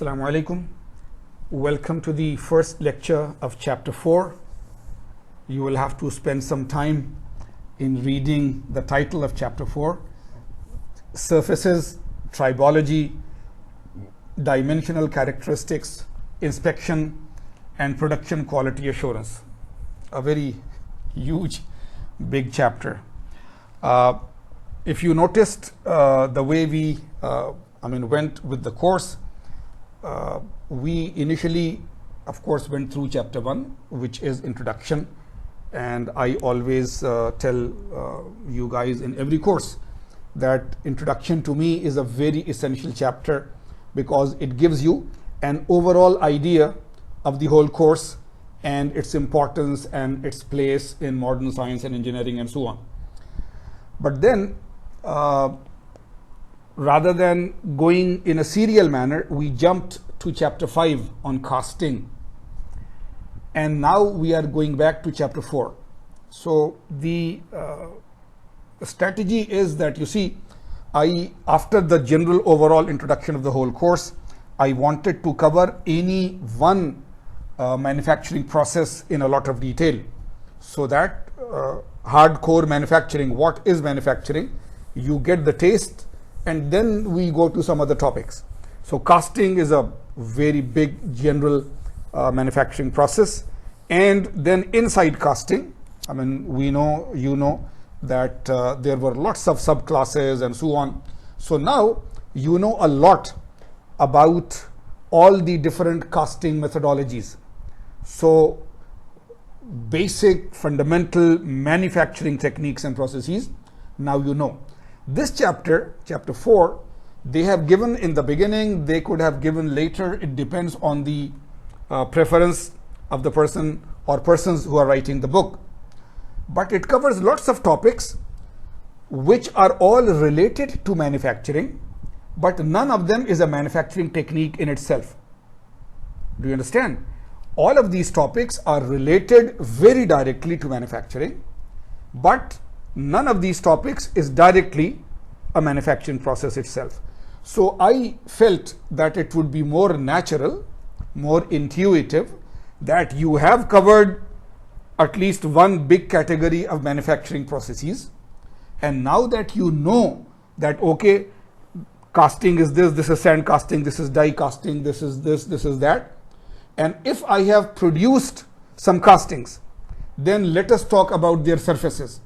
Assalamu alaikum. Welcome to the first lecture of chapter 4. You will have to spend some time in reading the title of chapter 4, Surfaces, Tribology, Dimensional Characteristics, Inspection and Production Quality Assurance. A very huge, big chapter. If you noticed the way we went with the course, we initially, of course, went through chapter 1, which is introduction, and I always tell you guys in every course that introduction to me is a very essential chapter because it gives you an overall idea of the whole course and its importance and its place in modern science and engineering and so on. But then rather than going in a serial manner, we jumped to chapter 5 on casting, and now we are going back to chapter 4. So the strategy is that, you see, after the general overall introduction of the whole course, I wanted to cover any one manufacturing process in a lot of detail, so that hardcore manufacturing, what is manufacturing, you get the taste, and then we go to some other topics. So casting is a very big general manufacturing process, and then inside casting, we know, you know, that there were lots of subclasses and so on. So now you know a lot about all the different casting methodologies. So basic fundamental manufacturing techniques and processes, now you know. This chapter, chapter 4, they have given in the beginning, they could have given later. It depends on the preference of the person or persons who are writing the book. But it covers lots of topics which are all related to manufacturing, but none of them is a manufacturing technique in itself. Do you understand? All of these topics are related very directly to manufacturing, but none of these topics is directly a manufacturing process itself. So I felt that it would be more natural, more intuitive, that you have covered at least one big category of manufacturing processes. And now that you know that, okay, casting is this is sand casting, this is die casting, this is this is that. And if I have produced some castings, then let us talk about their surfaces,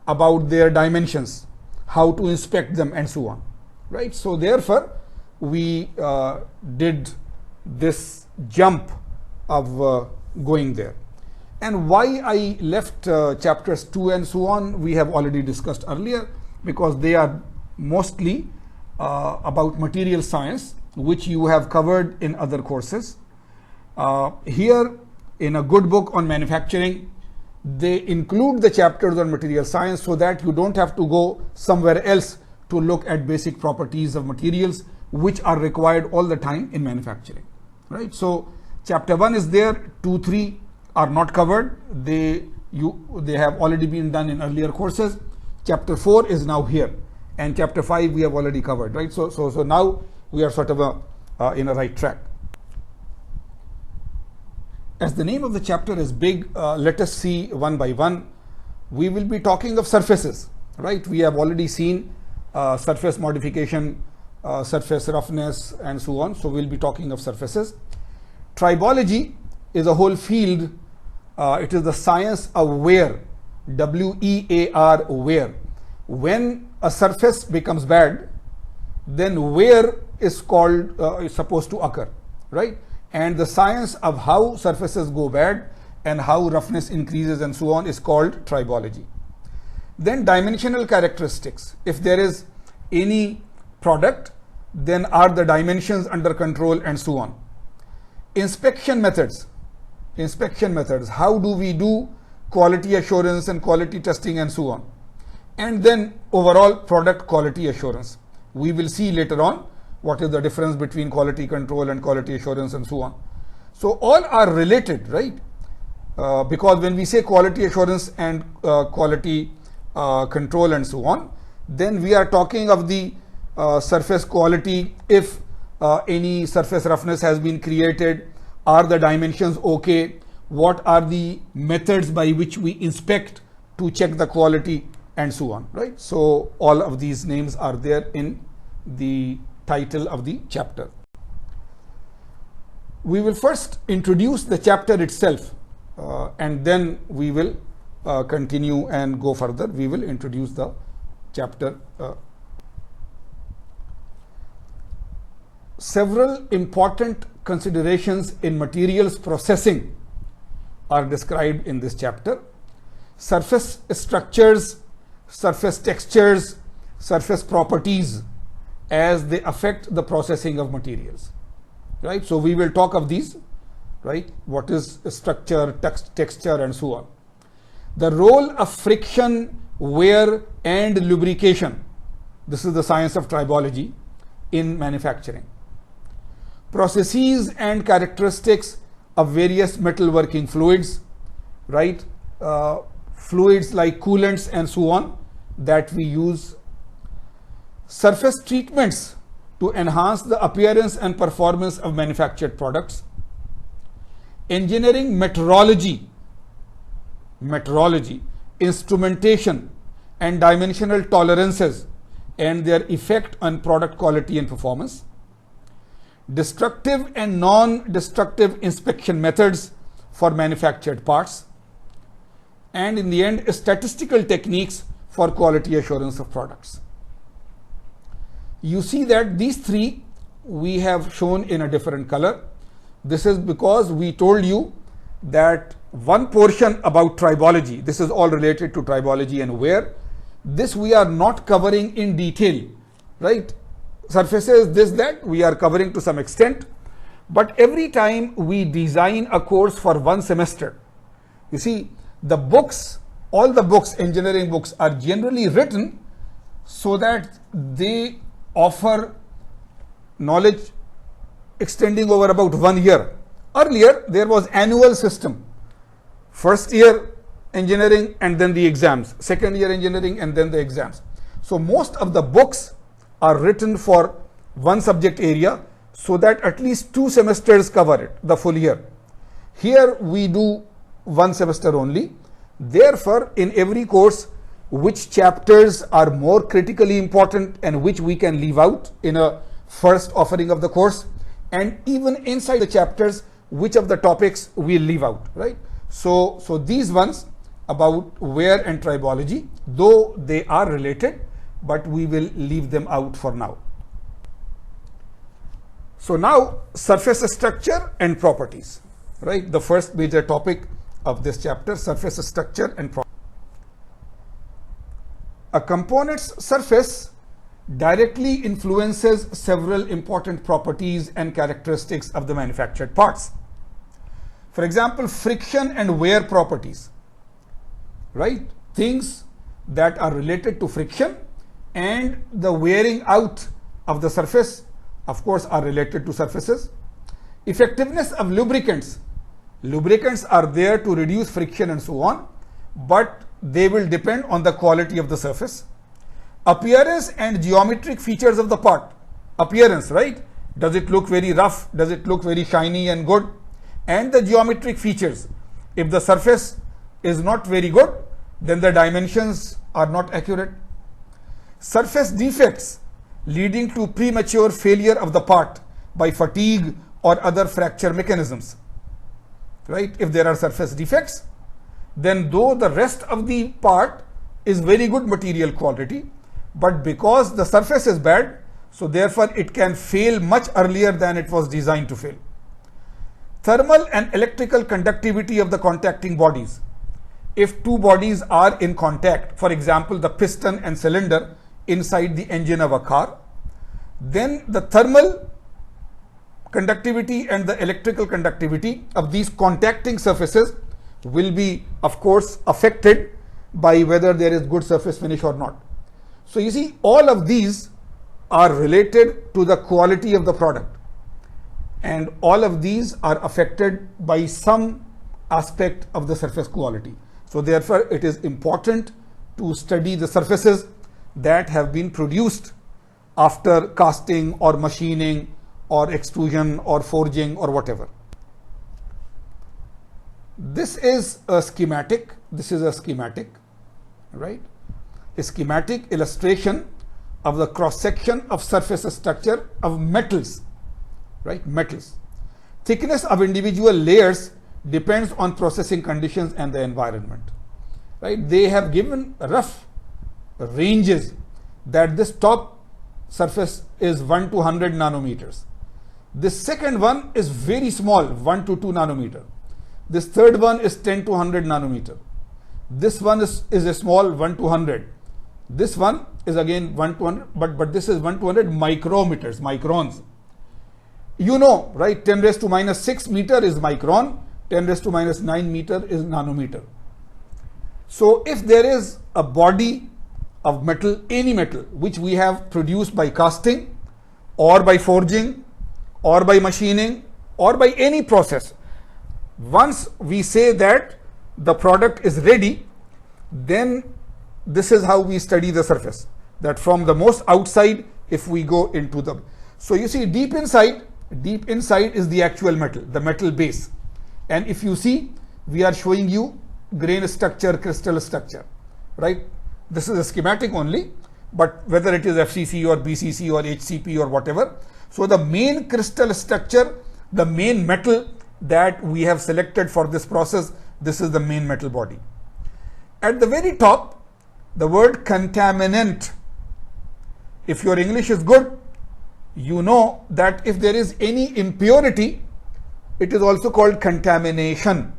about their dimensions, how to inspect them and so on, right? So therefore we did this jump of going there. And why I left chapters 2 and so on, we have already discussed earlier, because they are mostly about material science, which you have covered in other courses. Here in a good book on manufacturing, they include the chapters on material science so that you don't have to go somewhere else to look at basic properties of materials, which are required all the time in manufacturing, right? So chapter 1 is there, 2, 3 are not covered. They have already been done in earlier courses. Chapter 4 is now here, and chapter 5 we have already covered, right? So now we are sort of in a right track. As the name of the chapter is big, let us see one by one. We will be talking of surfaces, right? We have already seen surface modification, surface roughness and so on. So we'll be talking of surfaces. Tribology is a whole field. It is the science of wear, W-E-A-R, wear. When a surface becomes bad, then wear is called, is supposed to occur, right? And the science of how surfaces go bad and how roughness increases and so on is called tribology. Then dimensional characteristics. If there is any product, then are the dimensions under control and so on. Inspection methods. How do we do quality assurance and quality testing and so on. And then overall product quality assurance. We will see later on what is the difference between quality control and quality assurance and so on. So all are related, right? Because when we say quality assurance and quality control and so on, then we are talking of the surface quality if any surface roughness has been created, are the dimensions okay, what are the methods by which we inspect to check the quality, and so on, right? So all of these names are there in the title of the chapter. We will first introduce the chapter itself, and then we will continue and go further. We will introduce the chapter. Several important considerations in materials processing are described in this chapter. Surface structures, surface textures, surface properties as they affect the processing of materials, right? So we will talk of these, right? What is structure, texture, and so on. The role of friction, wear, and lubrication. This is the science of tribology in manufacturing. Processes and characteristics of various metalworking fluids, right? Fluids like coolants and so on that we use. Surface treatments to enhance the appearance and performance of manufactured products. Engineering metrology, instrumentation, and dimensional tolerances and their effect on product quality and performance. Destructive and non-destructive inspection methods for manufactured parts. And in the end, statistical techniques for quality assurance of products. You see that these three we have shown in a different color. This is because we told you that one portion about tribology, this is all related to tribology and wear, this we are not covering in detail, right? Surfaces, this, that, we are covering to some extent. But every time we design a course for one semester, you see, the books, all the books, engineering books, are generally written so that they offer knowledge extending over about 1 year. Earlier, there was annual system. First year engineering and then the exams. Second year engineering and then the exams. So most of the books are written for one subject area so that at least 2 semesters cover it, the full year. Here we do 1 semester only. Therefore, in every course, which chapters are more critically important and which we can leave out in a first offering of the course, and even inside the chapters, which of the topics we leave out, right? So these ones about wear and tribology, though they are related, but we will leave them out for now. So now, surface structure and properties, right? The first major topic of this chapter, surface structure and properties. A component's surface directly influences several important properties and characteristics of the manufactured parts. For example, friction and wear properties, right? Things that are related to friction and the wearing out of the surface, of course, are related to surfaces. Effectiveness of lubricants. Lubricants are there to reduce friction and so on, but they will depend on the quality of the surface. Appearance and geometric features of the part. Appearance, right? Does it look very rough? Does it look very shiny and good? And the geometric features. If the surface is not very good, then the dimensions are not accurate. Surface defects leading to premature failure of the part by fatigue or other fracture mechanisms, right? If there are surface defects, then though the rest of the part is very good material quality, but because the surface is bad, so therefore it can fail much earlier than it was designed to fail. Thermal and electrical conductivity of the contacting bodies. If 2 bodies are in contact, for example, the piston and cylinder inside the engine of a car, then the thermal conductivity and the electrical conductivity of these contacting surfaces will be, of course, affected by whether there is good surface finish or not. So you see, all of these are related to the quality of the product, and all of these are affected by some aspect of the surface quality. So therefore, it is important to study the surfaces that have been produced after casting or machining or extrusion or forging or whatever. This is a schematic. This is a schematic, right? A schematic illustration of the cross section of surface structure of metals, right? Metals. Thickness of individual layers depends on processing conditions and the environment, right? They have given rough ranges that this top surface is 1 to 100 nanometers. This second one is very small, 1 to 2 nanometer. This third one is 10 to 100 nanometer. This one is a small 1 to 100. This one is again 1 to 100, but this is 1 to 100 micrometers, microns. You know, right? 10 raised to minus 6 meter is micron, 10 raised to minus 9 meter is nanometer. So if there is a body of metal, any metal, which we have produced by casting or by forging or by machining or by any process, once we say that the product is ready, then this is how we study the surface. That from the most outside, if we go into the, so you see deep inside is the actual metal, the metal base. And if you see, we are showing you grain structure, crystal structure, right? This is a schematic only, but whether it is FCC or BCC or HCP or whatever. So the main crystal structure, the main metal that we have selected for this process, this is the main metal body. At the very top, the word contaminant. If your English is good, you know that if there is any impurity, it is also called contamination,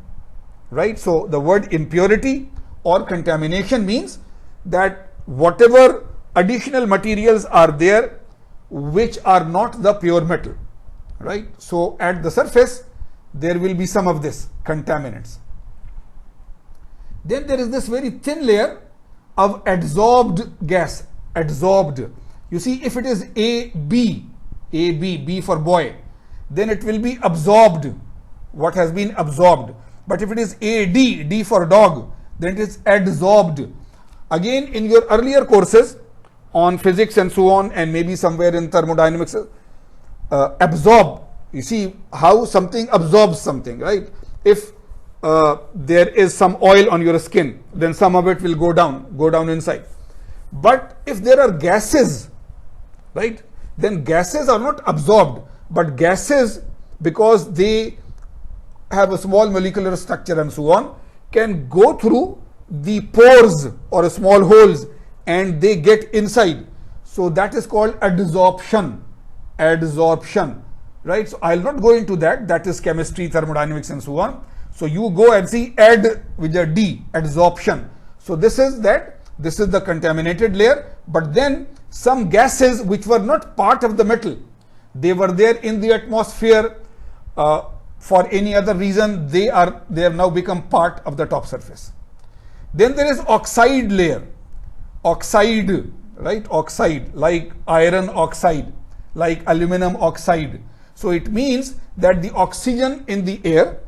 right? So the word impurity or contamination means that whatever additional materials are there which are not the pure metal, right? So at the surface, there will be some of this contaminants. Then there is this very thin layer of adsorbed gas, adsorbed. You see, if it is AB, B for boy, then it will be absorbed, what has been absorbed. But if it is AD, D for dog, then it is adsorbed. Again, in your earlier courses on physics and so on, and maybe somewhere in thermodynamics, absorb. You see how something absorbs something, right? If there is some oil on your skin, then some of it will go down inside. But if there are gases, right, then gases are not absorbed, but gases, because they have a small molecular structure and so on, can go through the pores or small holes and they get inside. So that is called adsorption, right? So I'll not go into that. That is chemistry, thermodynamics and so on. So you go and see ad with a D, adsorption. So this is the contaminated layer, but then some gases which were not part of the metal, they were there in the atmosphere for any other reason, they have now become part of the top surface. Then there is oxide layer, oxide, right? Oxide, like iron oxide, like aluminum oxide. So it means that the oxygen in the air,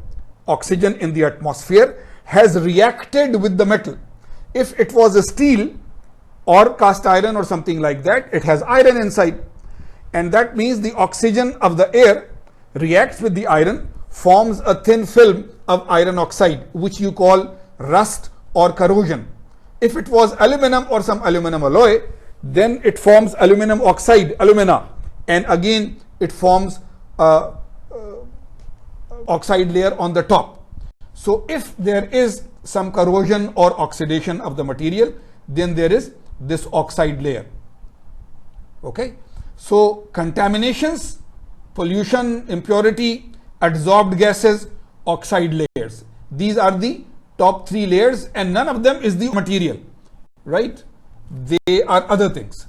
oxygen in the atmosphere has reacted with the metal. If it was a steel or cast iron or something like that, it has iron inside. And that means the oxygen of the air reacts with the iron, forms a thin film of iron oxide, which you call rust or corrosion. If it was aluminum or some aluminum alloy, then it forms aluminum oxide, alumina, and again it forms oxide layer on the top. So if there is some corrosion or oxidation of the material, then there is this oxide layer. Okay, so contaminations, pollution, impurity, adsorbed gases, oxide layers. These are the top three layers, and none of them is the material, right? They are other things.